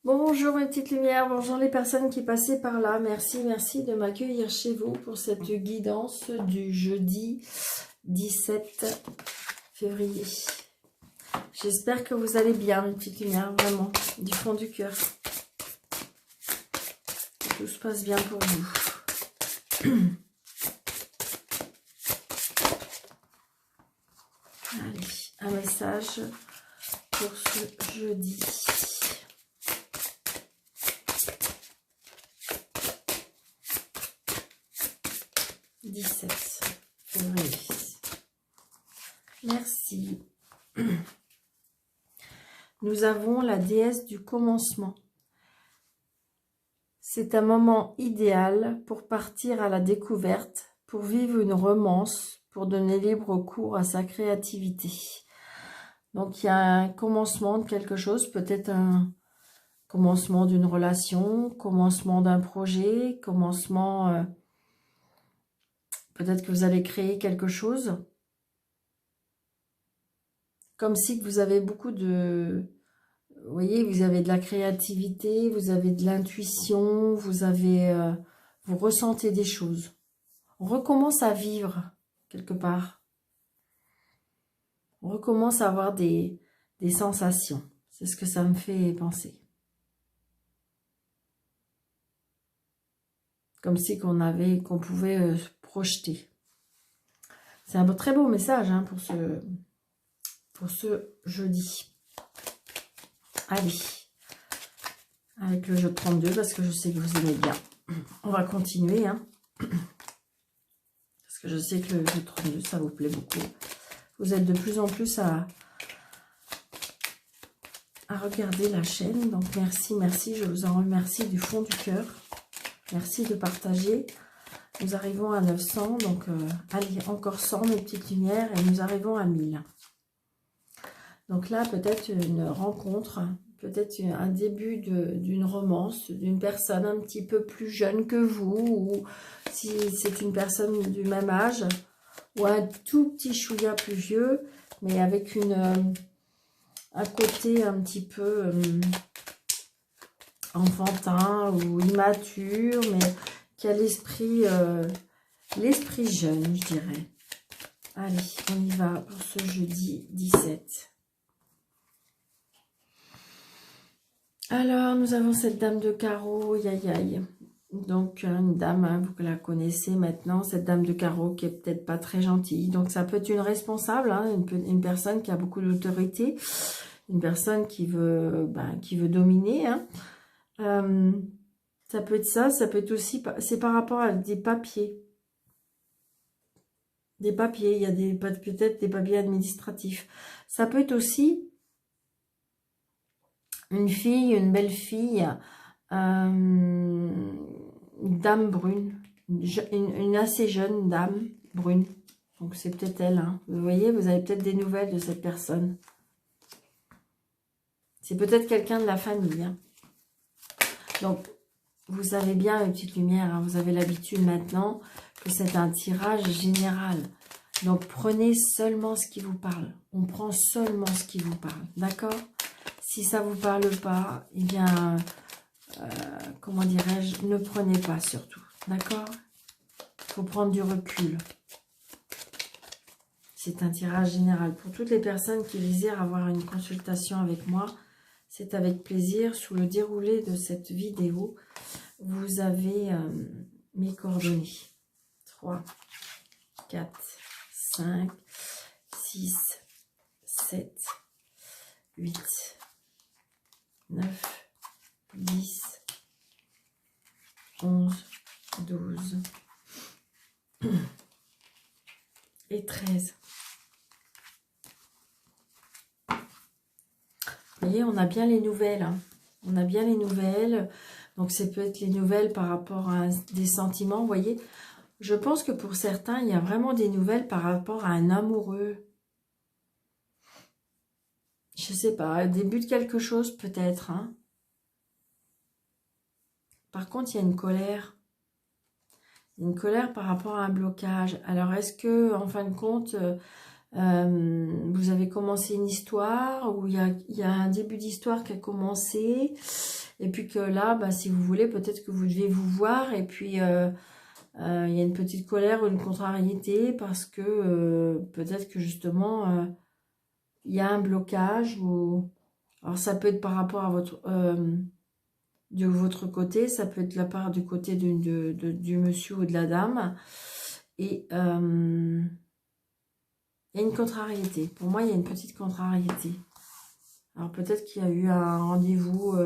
Bonjour mes petites lumières, bonjour les personnes qui passaient par là. Merci de m'accueillir chez vous pour cette guidance du jeudi 17 février. J'espère que vous allez bien mes petites lumières, vraiment, du fond du cœur. Que tout se passe bien pour vous. Allez, un message pour ce jeudi. Février. Merci. Nous avons la déesse du commencement. C'est un moment idéal pour partir à la découverte, pour vivre une romance, pour donner libre cours à sa créativité. Donc il y a un commencement de quelque chose, peut-être un commencement d'une relation, commencement d'un projet, commencement... peut-être que vous allez créer quelque chose. Comme si vous avez beaucoup de... Vous voyez, vous avez de la créativité, vous avez de l'intuition, vous ressentez des choses. On recommence à vivre quelque part. On recommence à avoir des sensations. C'est ce que ça me fait penser. Comme si qu'on pouvait se projeter. C'est un très beau message hein, pour ce jeudi. Allez, avec le jeu de 32, parce que je sais que vous aimez bien. On va continuer, hein, parce que je sais que le jeu de 32, ça vous plaît beaucoup. Vous êtes de plus en plus à regarder la chaîne, donc merci, je vous en remercie du fond du cœur. Merci de partager. Nous arrivons à 900, donc allez, encore 100 mes petites lumières, et nous arrivons à 1000. Donc là, peut-être une rencontre, peut-être un début d'une romance, d'une personne un petit peu plus jeune que vous, ou si c'est une personne du même âge, ou un tout petit chouïa plus vieux, mais avec un côté un petit peu enfantin ou immature, mais qui a l'esprit jeune, je dirais. Allez, on y va pour ce jeudi 17. Alors, nous avons cette dame de carreau, aïe. Donc, une dame, hein, vous la connaissez maintenant, cette dame de carreau qui est peut-être pas très gentille. Donc, ça peut être une responsable, hein, une personne qui a beaucoup d'autorité, une personne qui veut dominer. Hein. Ça peut être ça peut être aussi, c'est par rapport à des papiers. Des papiers, il y a peut-être des papiers administratifs. Ça peut être aussi une fille, une belle fille, une dame brune, une assez jeune dame brune. Donc c'est peut-être elle. Hein. Vous voyez, vous avez peut-être des nouvelles de cette personne. C'est peut-être quelqu'un de la famille. Hein. Donc vous savez bien, les petites lumières, hein, vous avez l'habitude maintenant que c'est un tirage général. Donc prenez seulement ce qui vous parle. On prend seulement ce qui vous parle. D'accord ? Si ça ne vous parle pas, eh bien, comment dirais-je, ne prenez pas surtout, d'accord? Il faut prendre du recul. C'est un tirage général. Pour toutes les personnes qui désirent avoir une consultation avec moi, c'est avec plaisir. Sous le déroulé de cette vidéo, vous avez mes coordonnées. 3, 4, 5, 6, 7, 8, 9, 10, 11, 12 et 13. Vous voyez, on a bien les nouvelles. Hein. On a bien les nouvelles. Donc, c'est peut-être les nouvelles par rapport à des sentiments. Vous voyez, je pense que pour certains, il y a vraiment des nouvelles par rapport à un amoureux. Je sais pas, début de quelque chose peut-être. Hein. Par contre, il y a une colère. Une colère par rapport à un blocage. Alors, est-ce que, en fin de compte, vous avez commencé une histoire ou il y a un début d'histoire qui a commencé Et puis que là, bah, si vous voulez, peut-être que vous devez vous voir. Et puis, il y a une petite colère ou une contrariété parce que peut-être que justement, il y a un blocage. Alors, ça peut être par rapport à de votre côté. Ça peut être de la part du côté du monsieur ou de la dame. Et il y a une contrariété. Pour moi, il y a une petite contrariété. Alors peut-être qu'il y a eu un rendez-vous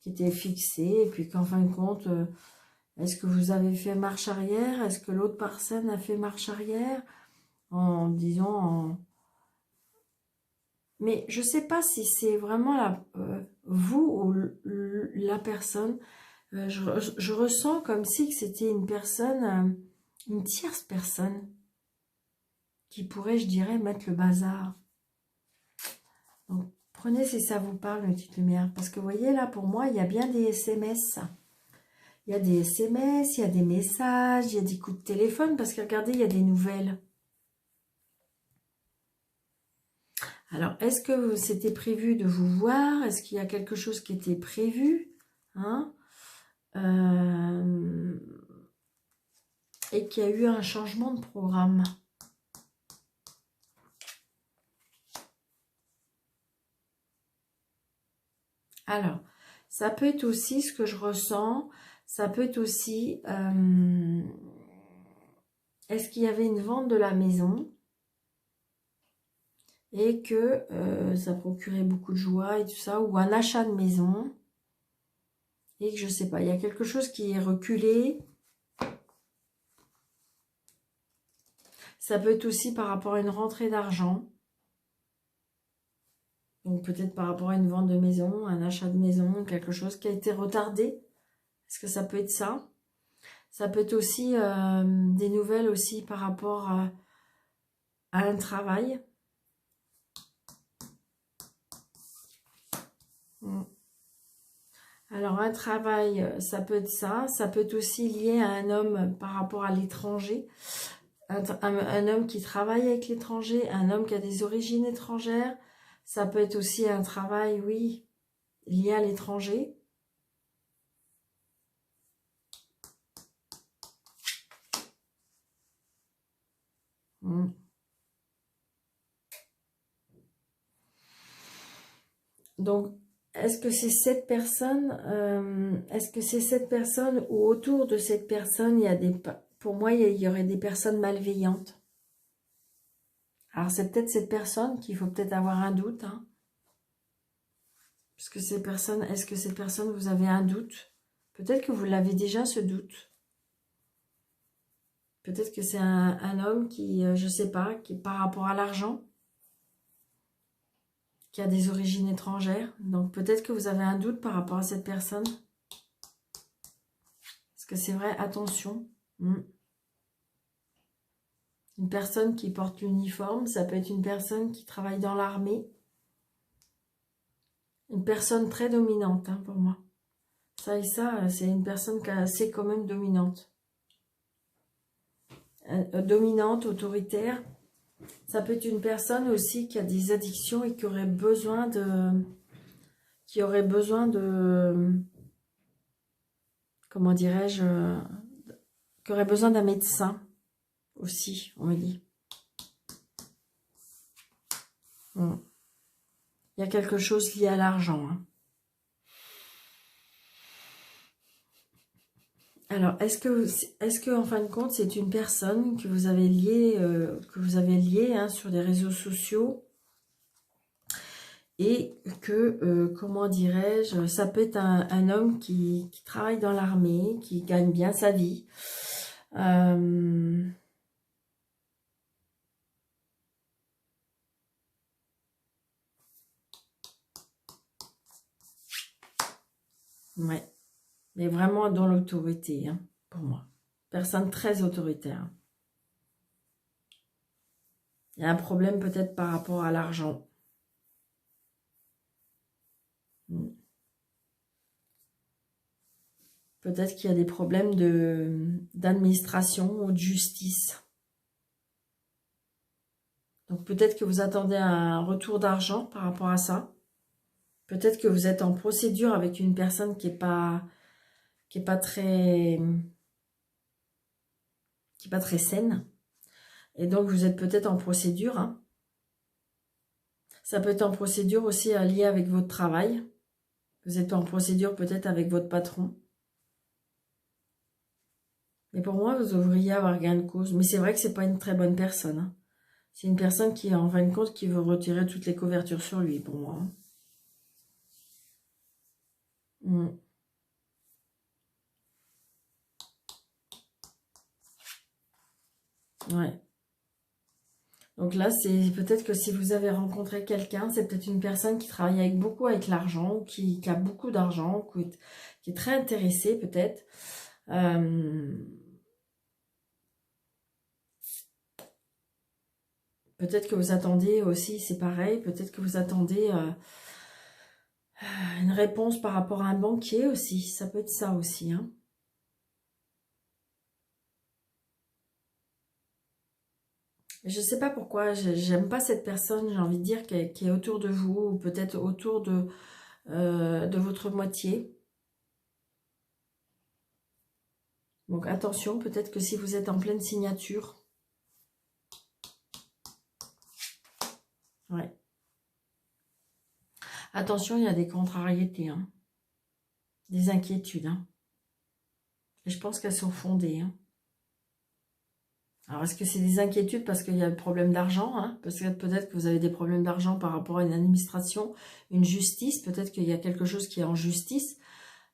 qui était fixé et puis qu'en fin de compte, est-ce que vous avez fait marche arrière? Est-ce que l'autre personne a fait marche arrière? En disant... Mais je ne sais pas si c'est vraiment vous ou la personne. Je ressens comme si c'était une personne, une tierce personne qui pourrait, je dirais, mettre le bazar. Donc, prenez si ça vous parle, une petite lumière. Parce que vous voyez, là, pour moi, il y a bien des SMS. Il y a des SMS, il y a des messages, il y a des coups de téléphone. Parce que regardez, il y a des nouvelles. Alors, est-ce que c'était prévu de vous voir? Est-ce qu'il y a quelque chose qui était prévu, hein? Et qu'il y a eu un changement de programme? Alors, ça peut être aussi ce que je ressens, ça peut être aussi, est-ce qu'il y avait une vente de la maison et que ça procurait beaucoup de joie et tout ça, ou un achat de maison, et que je sais pas, il y a quelque chose qui est reculé. Ça peut être aussi par rapport à une rentrée d'argent. Donc peut-être par rapport à une vente de maison, un achat de maison, quelque chose qui a été retardé. Est-ce que ça peut être ça? Ça peut être aussi des nouvelles aussi par rapport à un travail. Alors un travail, ça peut être ça. Ça peut être aussi lié à un homme par rapport à l'étranger. Un homme qui travaille avec l'étranger, un homme qui a des origines étrangères. Ça peut être aussi un travail, oui, lié à l'étranger. Donc, est-ce que c'est cette personne, ou autour de cette personne, il y a pour moi, il y aurait des personnes malveillantes. Alors, c'est peut-être cette personne qu'il faut peut-être avoir un doute, hein. Parce que ces personnes, est-ce que cette personne, vous avez un doute? Peut-être que vous l'avez déjà, ce doute. Peut-être que c'est un homme qui, je sais pas, qui par rapport à l'argent, qui a des origines étrangères. Donc, peut-être que vous avez un doute par rapport à cette personne. Parce que c'est vrai, attention. Une personne qui porte l'uniforme, ça peut être une personne qui travaille dans l'armée. Une personne très dominante, hein, pour moi. Ça et ça, c'est une personne qui est assez quand même dominante. Dominante, autoritaire. Ça peut être une personne aussi qui a des addictions et qui aurait besoin de... Comment dirais-je? Qui aurait besoin d'un médecin aussi, on me dit. Il y a quelque chose lié à l'argent. Hein. Alors, est-ce que en fin de compte, c'est une personne que vous avez liée, hein, sur les réseaux sociaux et que, comment dirais-je, ça peut être un homme qui travaille dans l'armée, qui gagne bien sa vie. Ouais. Mais vraiment dans l'autorité, hein, pour moi. Personne très autoritaire. Il y a un problème peut-être par rapport à l'argent. Peut-être qu'il y a des problèmes d'administration ou de justice. Donc peut-être que vous attendez un retour d'argent par rapport à ça. Peut-être que vous êtes en procédure avec une personne qui est pas très saine. Et donc, vous êtes peut-être en procédure. Hein. Ça peut être en procédure aussi liée avec votre travail. Vous êtes en procédure peut-être avec votre patron. Mais pour moi, vous devriez avoir gain de cause. Mais c'est vrai que c'est pas une très bonne personne. Hein. C'est une personne qui, en fin de compte, qui veut retirer toutes les couvertures sur lui, pour moi. Hein. Ouais. Donc là, c'est peut-être que si vous avez rencontré quelqu'un, c'est peut-être une personne qui travaille beaucoup avec l'argent, qui a beaucoup d'argent, qui est très intéressée peut-être. Peut-être que vous attendez aussi, c'est pareil, peut-être que vous attendez une réponse par rapport à un banquier aussi. Ça peut être ça aussi, hein. Je ne sais pas pourquoi, j'aime pas cette personne, j'ai envie de dire, qui est autour de vous, ou peut-être autour de votre moitié. Donc attention, peut-être que si vous êtes en pleine signature, ouais. Attention, il y a des contrariétés, hein. Des inquiétudes. Hein. Et je pense qu'elles sont fondées. Hein. Alors, est-ce que c'est des inquiétudes parce qu'il y a le problème d'argent, hein? Parce que peut-être que vous avez des problèmes d'argent par rapport à une administration, une justice. Peut-être qu'il y a quelque chose qui est en justice.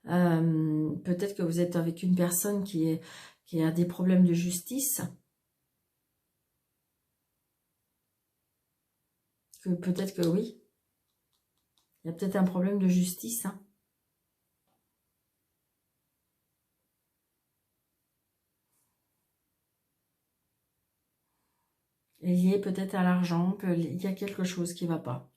Peut-être que vous êtes avec une personne qui a des problèmes de justice. Peut-être que oui. Il y a peut-être un problème de justice. Hein. Lié peut-être à l'argent. Il y a quelque chose qui ne va pas.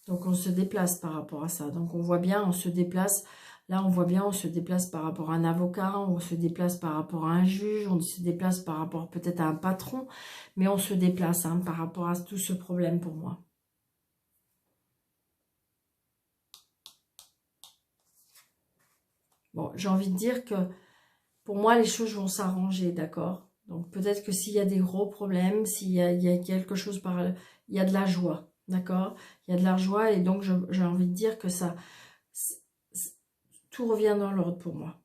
Donc, on se déplace par rapport à ça. Donc, on voit bien, on se déplace. Là, on voit bien, on se déplace par rapport à un avocat, on se déplace par rapport à un juge, on se déplace par rapport peut-être à un patron, mais on se déplace hein, par rapport à tout ce problème pour moi. Bon, j'ai envie de dire que pour moi, les choses vont s'arranger, d'accord? Donc, peut-être que s'il y a des gros problèmes, s'il y a quelque chose il y a de la joie, d'accord? Il y a de la joie et donc j'ai envie de dire que ça... Tout revient dans l'ordre pour moi.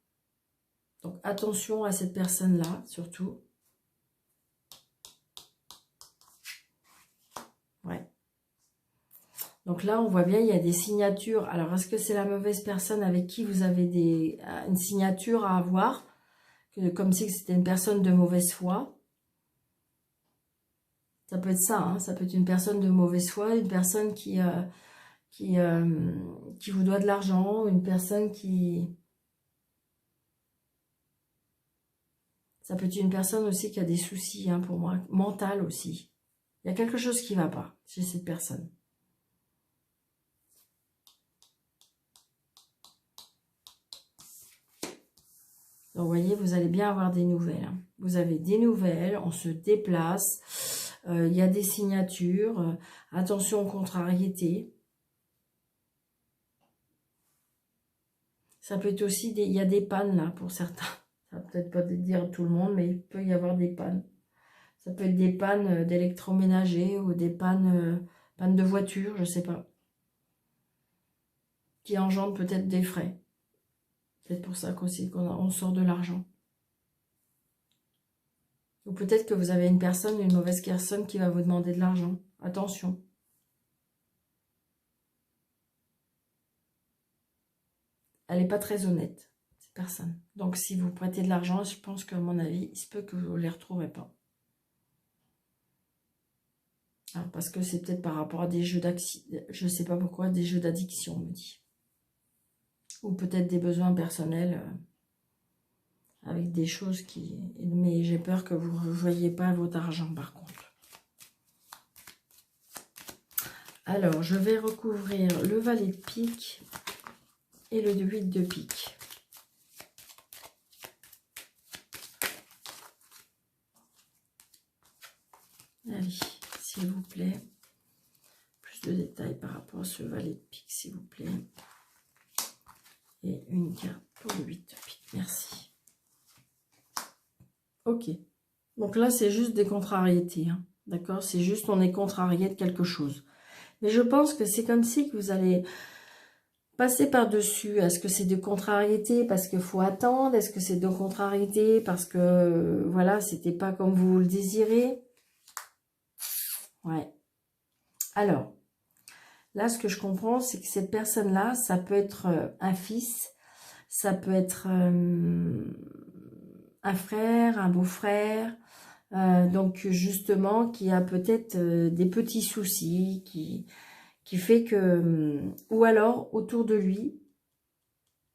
Donc, attention à cette personne-là, surtout. Ouais. Donc là, on voit bien, il y a des signatures. Alors, est-ce que c'est la mauvaise personne avec qui vous avez une signature à avoir? Comme si c'était une personne de mauvaise foi. Ça peut être ça, hein, ça peut être une personne de mauvaise foi, une personne qui vous doit de l'argent, une personne qui... Ça peut être une personne aussi qui a des soucis, hein, pour moi, mental aussi. Il y a quelque chose qui ne va pas chez cette personne. Donc, vous voyez, vous allez bien avoir des nouvelles. Hein. Vous avez des nouvelles, on se déplace, il y a des signatures, attention aux contrariétés. Ça peut être aussi, il y a des pannes là pour certains. Ça va peut-être pas dire tout le monde, mais il peut y avoir des pannes. Ça peut être des pannes d'électroménager ou des pannes de voiture, je ne sais pas. Qui engendrent peut-être des frais. C'est pour ça qu'aussi qu'on sort de l'argent. Ou peut-être que vous avez une mauvaise personne qui va vous demander de l'argent. Attention. Elle n'est pas très honnête, cette personne. Donc, si vous prêtez de l'argent, je pense qu'à mon avis, il se peut que vous ne les retrouverez pas. Alors, parce que c'est peut-être par rapport à des jeux d'addiction. Je ne sais pas pourquoi, des jeux d'addiction, on me dit. Ou peut-être des besoins personnels avec des choses qui... Mais j'ai peur que vous ne voyez pas votre argent, par contre. Alors, je vais recouvrir le valet de pique et le 8 de pique. Allez, s'il vous plaît. de détails par rapport à ce valet de pique, s'il vous plaît. Et une carte pour le 8 de pique. Merci. Ok. Donc là, c'est juste des contrariétés. Hein. D'accord? C'est juste, on est contrarié de quelque chose. Mais je pense que c'est comme si que vous allez passer par-dessus. Est-ce que c'est de contrariété parce qu'il faut attendre? Est-ce que c'est de contrariété parce que, voilà, c'était pas comme vous le désirez? Ouais. Alors, là, ce que je comprends, c'est que cette personne-là, ça peut être un fils, ça peut être un frère, un beau-frère, donc justement, qui a peut-être des petits soucis, qui fait que... ou alors, autour de lui,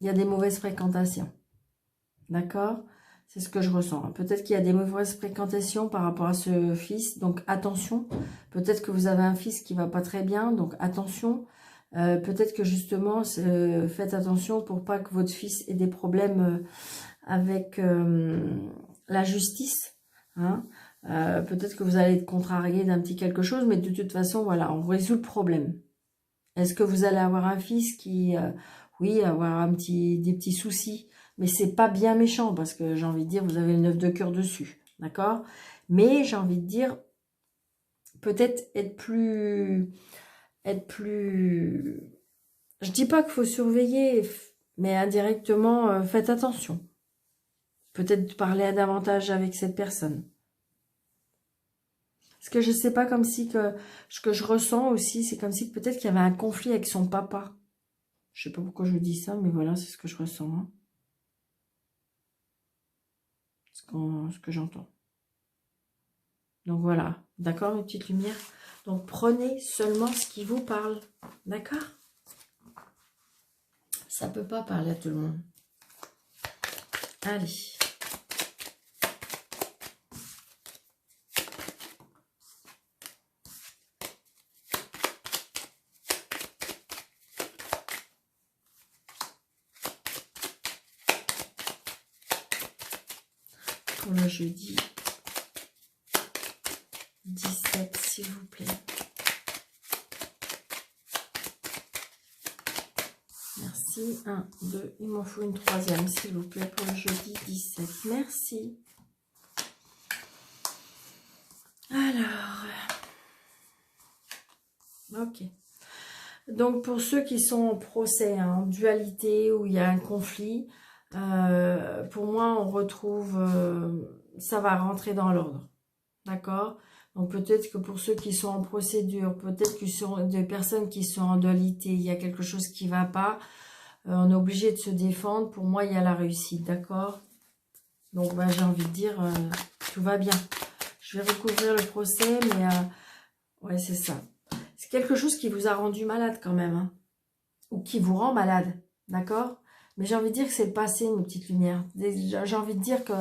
il y a des mauvaises fréquentations. D'accord? C'est ce que je ressens. Peut-être qu'il y a des mauvaises fréquentations par rapport à ce fils, donc attention. Peut-être que vous avez un fils qui va pas très bien, donc attention. Peut-être que justement, faites attention pour pas que votre fils ait des problèmes avec la justice. Hein. Peut-être que vous allez être contrarié d'un petit quelque chose, mais de toute façon, voilà, on résout le problème. Est-ce que vous allez avoir un fils qui, oui, avoir des petits soucis, mais c'est pas bien méchant, parce que j'ai envie de dire, vous avez le 9 de cœur dessus, d'accord? Mais j'ai envie de dire, peut-être être plus... Je dis pas qu'il faut surveiller, mais indirectement, faites attention. Peut-être parler davantage avec cette personne. Parce que je sais pas, comme si que ce que je ressens aussi, c'est comme si peut-être qu'il y avait un conflit avec son papa. Je sais pas pourquoi je dis ça, mais voilà, c'est ce que je ressens. Hein. Ce que j'entends. Donc voilà, d'accord mes petites lumières. Donc prenez seulement ce qui vous parle, d'accord? Ça peut pas parler à tout le monde. Allez. Pour le jeudi 17, s'il vous plaît. Merci. 1, 2, il m'en faut une troisième, s'il vous plaît, pour le jeudi 17. Merci. Alors, ok. Donc, pour ceux qui sont en procès, hein, en dualité, où il y a un conflit, pour moi, on retrouve, ça va rentrer dans l'ordre. D'accord? Donc, peut-être que pour ceux qui sont en procédure, peut-être que sont des personnes qui sont en dualité, il y a quelque chose qui ne va pas, on est obligé de se défendre. Pour moi, il y a la réussite, d'accord? Donc, bah, j'ai envie de dire, tout va bien. Je vais recouvrir le procès, mais ouais, c'est ça. C'est quelque chose qui vous a rendu malade quand même, hein, ou qui vous rend malade, d'accord? Mais j'ai envie de dire que c'est le passé, mes petites lumières. J'ai envie de dire que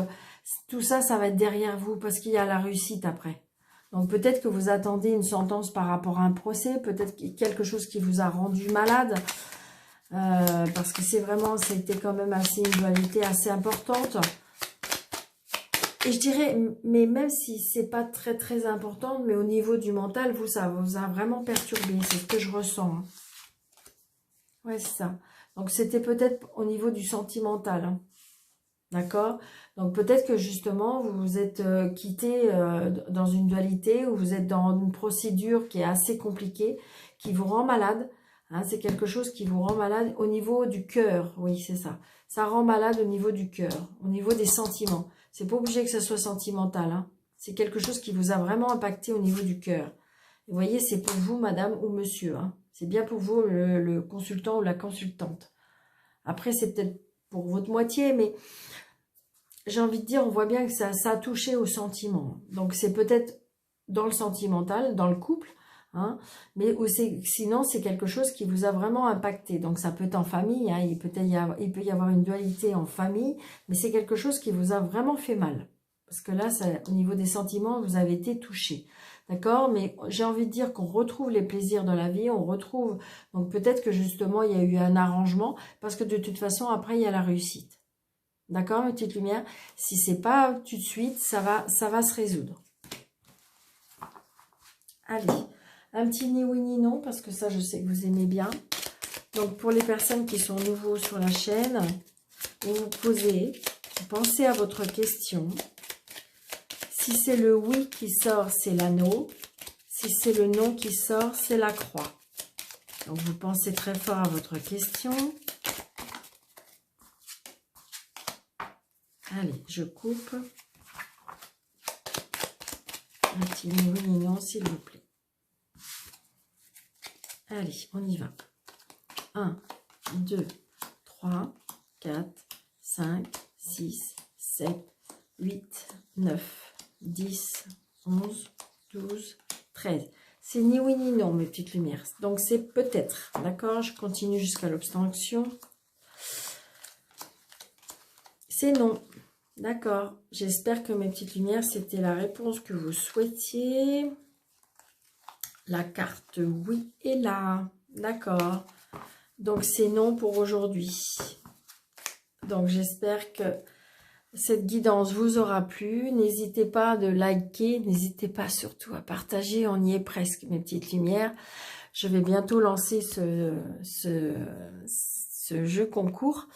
tout ça, ça va être derrière vous, parce qu'il y a la réussite après. Donc peut-être que vous attendez une sentence par rapport à un procès, peut-être quelque chose qui vous a rendu malade, parce que c'est vraiment, c'était quand même assez une dualité assez importante. Et je dirais, mais même si c'est pas très très important, mais au niveau du mental, vous, ça vous a vraiment perturbé. C'est ce que je ressens. Hein. Ouais, c'est ça. Donc c'était peut-être au niveau du sentimental. Hein. D'accord? Donc peut-être que justement, vous vous êtes quitté dans une dualité, ou vous êtes dans une procédure qui est assez compliquée, qui vous rend malade. Hein, c'est quelque chose qui vous rend malade au niveau du cœur. Oui, c'est ça. Ça rend malade au niveau du cœur, au niveau des sentiments. C'est pas obligé que ça soit sentimental. Hein. C'est quelque chose qui vous a vraiment impacté au niveau du cœur. Vous voyez, c'est pour vous, madame ou monsieur. Hein. C'est bien pour vous, le consultant ou la consultante. Après, c'est peut-être pour votre moitié, mais j'ai envie de dire, on voit bien que ça a touché au sentiment. Donc, c'est peut-être dans le sentimental, dans le couple, hein, mais sinon, c'est quelque chose qui vous a vraiment impacté. Donc, ça peut être en famille, hein, il peut y avoir une dualité en famille, mais c'est quelque chose qui vous a vraiment fait mal. Parce que là, au niveau des sentiments, vous avez été touché. D'accord? Mais j'ai envie de dire qu'on retrouve les plaisirs dans la vie, on retrouve... Donc, peut-être que justement, il y a eu un arrangement, parce que de toute façon, après, il y a la réussite. D'accord, mes petites lumières? Si c'est pas tout de suite, ça va se résoudre. Allez. Un petit ni oui ni non, parce que ça, je sais que vous aimez bien. Donc, pour les personnes qui sont nouveaux sur la chaîne, vous vous posez, vous pensez à votre question. Si c'est le oui qui sort, c'est l'anneau. Si c'est le non qui sort, c'est la croix. Donc, vous pensez très fort à votre question. Allez, je coupe. Un petit ni oui ni non, s'il vous plaît. Allez, on y va. 1, 2, 3, 4, 5, 6, 7, 8, 9, 10, 11, 12, 13. C'est ni oui ni non, mes petites lumières. Donc, c'est peut-être. D'accord? Je continue jusqu'à l'obstruction. C'est non. D'accord. J'espère que mes petites lumières, c'était la réponse que vous souhaitiez. La carte oui est là. D'accord. Donc, c'est non pour aujourd'hui. Donc, j'espère que cette guidance vous aura plu. N'hésitez pas de liker. N'hésitez pas surtout à partager. On y est presque, mes petites lumières. Je vais bientôt lancer ce jeu concours.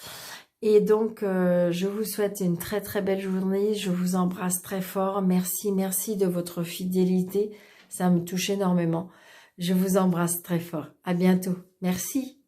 Et donc, je vous souhaite une très très belle journée. Je vous embrasse très fort. Merci, merci de votre fidélité. Ça me touche énormément. Je vous embrasse très fort. À bientôt. Merci.